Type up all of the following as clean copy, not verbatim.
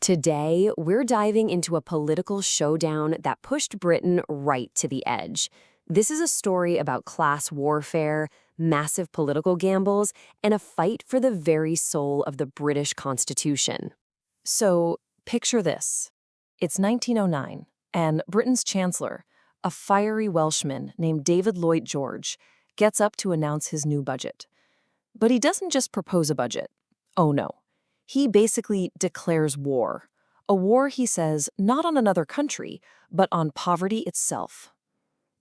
Today, we're diving into a political showdown that pushed Britain right to the edge. This is a story about class warfare, massive political gambles, and a fight for the very soul of the British Constitution. So, picture this. It's 1909, and Britain's Chancellor, a fiery Welshman named David Lloyd George, gets up to announce his new budget. But he doesn't just propose a budget. Oh no. He basically declares war. A war, he says, not on another country, but on poverty itself.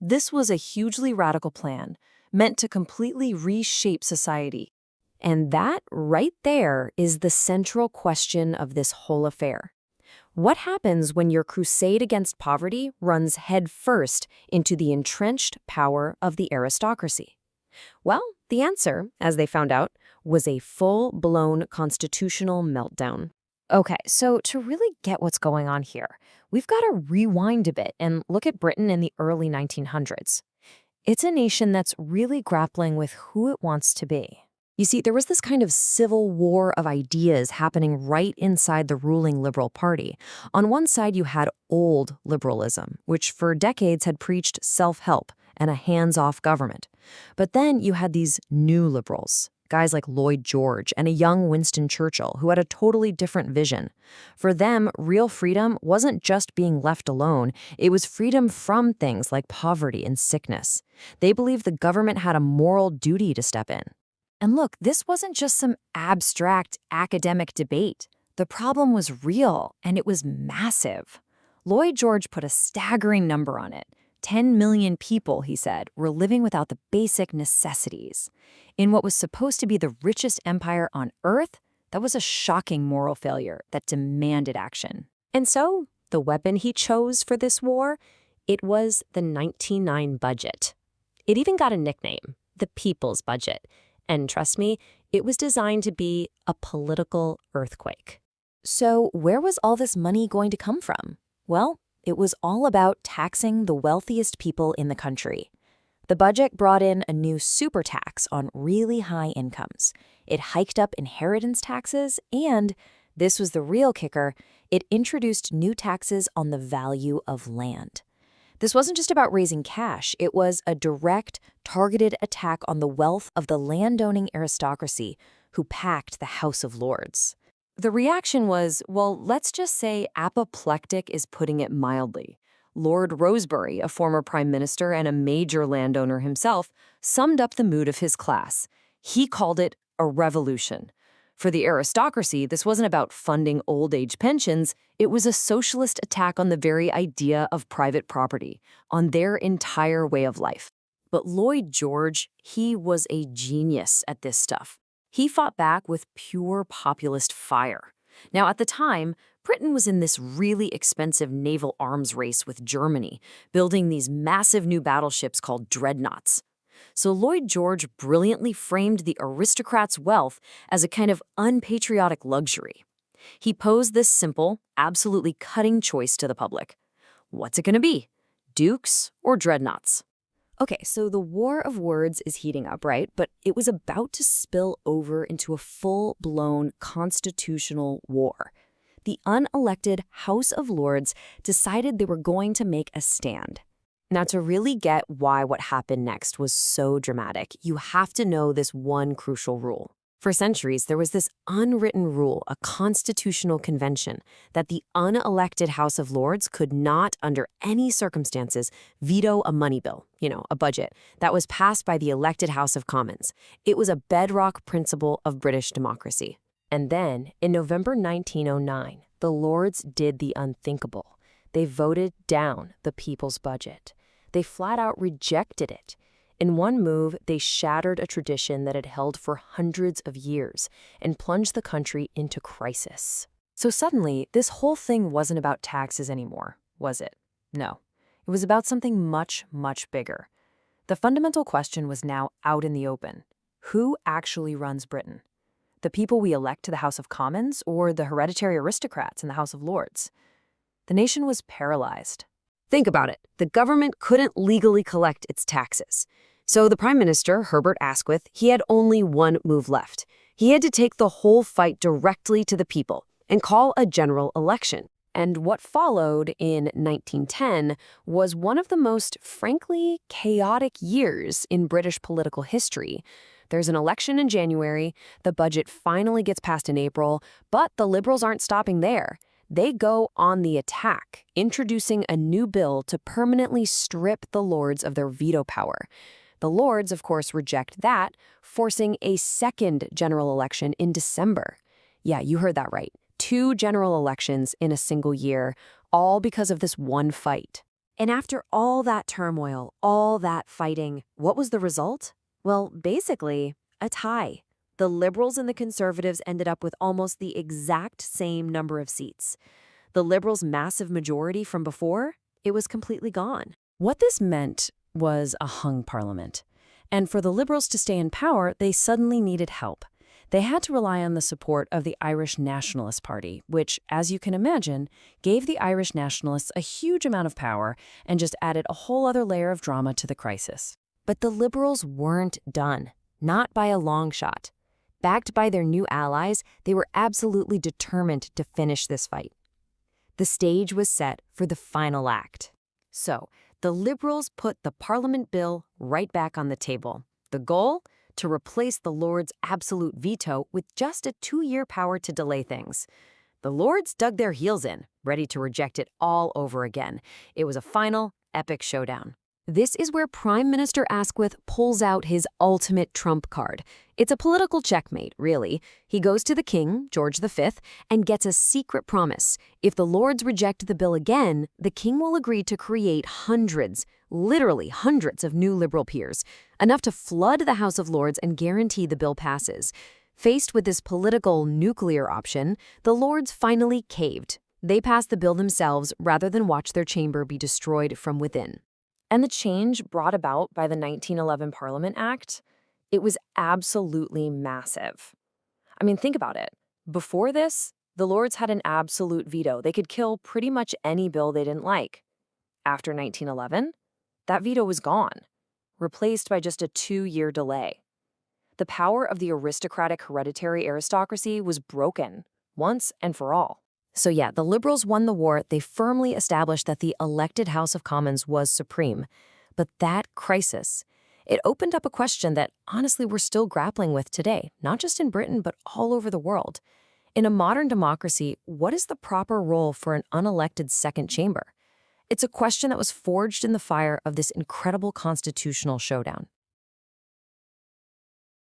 This was a hugely radical plan, meant to completely reshape society. And that, right there, is the central question of this whole affair. What happens when your crusade against poverty runs headfirst into the entrenched power of the aristocracy? Well, the answer, as they found out, was a full-blown constitutional meltdown. Okay, so to really get what's going on here, we've got to rewind a bit and look at Britain in the early 1900s. It's a nation that's really grappling with who it wants to be. You see, there was this kind of civil war of ideas happening right inside the ruling Liberal Party. On one side, you had old liberalism, which for decades had preached self-help and a hands-off government. But then you had these new liberals, guys like Lloyd George and a young Winston Churchill who had a totally different vision. For them, real freedom wasn't just being left alone. It was freedom from things like poverty and sickness. They believed the government had a moral duty to step in. And look, this wasn't just some abstract academic debate. The problem was real, and it was massive. Lloyd George put a staggering number on it. 10 million people, he said, were living without the basic necessities. In what was supposed to be the richest empire on Earth, that was a shocking moral failure that demanded action. And so, the weapon he chose for this war, it was the 1909 budget. It even got a nickname, the People's Budget. And trust me, it was designed to be a political earthquake. So where was all this money going to come from? Well, it was all about taxing the wealthiest people in the country. The budget brought in a new super tax on really high incomes. It hiked up inheritance taxes and, this was the real kicker, it introduced new taxes on the value of land. This wasn't just about raising cash, it was a direct, targeted attack on the wealth of the landowning aristocracy who packed the House of Lords. The reaction was, well, let's just say apoplectic is putting it mildly. Lord Rosebery, a former prime minister and a major landowner himself, summed up the mood of his class. He called it a revolution. For the aristocracy, this wasn't about funding old-age pensions. It was a socialist attack on the very idea of private property, on their entire way of life. But Lloyd George, he was a genius at this stuff. He fought back with pure populist fire. Now, at the time, Britain was in this really expensive naval arms race with Germany, building these massive new battleships called dreadnoughts. So Lloyd George brilliantly framed the aristocrats' wealth as a kind of unpatriotic luxury. He posed this simple, absolutely cutting choice to the public. What's it going to be? Dukes or dreadnoughts? Okay, so the war of words is heating up, right? But it was about to spill over into a full-blown constitutional war. The unelected House of Lords decided they were going to make a stand. Now, to really get why what happened next was so dramatic, you have to know this one crucial rule. For centuries, there was this unwritten rule, a constitutional convention, that the unelected House of Lords could not, under any circumstances, veto a money bill, a budget, that was passed by the elected House of Commons. It was a bedrock principle of British democracy. And then, in November 1909, the Lords did the unthinkable. They voted down the People's Budget. They flat out rejected it. In one move, they shattered a tradition that had held for hundreds of years and plunged the country into crisis. So suddenly, this whole thing wasn't about taxes anymore, was it? No. It was about something much, much bigger. The fundamental question was now out in the open. Who actually runs Britain? The people we elect to the House of Commons or the hereditary aristocrats in the House of Lords? The nation was paralyzed. Think about it. The government couldn't legally collect its taxes. So the Prime Minister, Herbert Asquith, he had only one move left. He had to take the whole fight directly to the people and call a general election. And what followed in 1910 was one of the most, frankly, chaotic years in British political history. There's an election in January, the budget finally gets passed in April, but the Liberals aren't stopping there. They go on the attack, introducing a new bill to permanently strip the Lords of their veto power. The Lords, of course, reject that, forcing a second general election in December. Yeah, you heard that right. 2 general elections in a single year, all because of this one fight. And after all that turmoil, all that fighting, what was the result? Well, basically, a tie. The Liberals and the Conservatives ended up with almost the exact same number of seats. The Liberals' massive majority from before, it was completely gone. What this meant was a hung parliament. And for the Liberals to stay in power, they suddenly needed help. They had to rely on the support of the Irish Nationalist Party, which, as you can imagine, gave the Irish nationalists a huge amount of power and just added a whole other layer of drama to the crisis. But the Liberals weren't done, not by a long shot. Backed by their new allies, they were absolutely determined to finish this fight. The stage was set for the final act. So, the Liberals put the Parliament bill right back on the table. The goal? To replace the Lords' absolute veto with just a 2-year power to delay things. The Lords dug their heels in, ready to reject it all over again. It was a final, epic showdown. This is where Prime Minister Asquith pulls out his ultimate trump card. It's a political checkmate, really. He goes to the King, George V, and gets a secret promise. If the Lords reject the bill again, the King will agree to create hundreds, literally hundreds of new Liberal peers, enough to flood the House of Lords and guarantee the bill passes. Faced with this political nuclear option, the Lords finally caved. They passed the bill themselves rather than watch their chamber be destroyed from within. And the change brought about by the 1911 Parliament Act, it was absolutely massive. I mean, think about it. Before this, the Lords had an absolute veto. They could kill pretty much any bill they didn't like. After 1911, that veto was gone, replaced by just a 2-year delay. The power of the aristocratic hereditary aristocracy was broken, once and for all. So yeah, the Liberals won the war. They firmly established that the elected House of Commons was supreme. But that crisis, it opened up a question that honestly we're still grappling with today, not just in Britain, but all over the world. In a modern democracy, what is the proper role for an unelected second chamber? It's a question that was forged in the fire of this incredible constitutional showdown.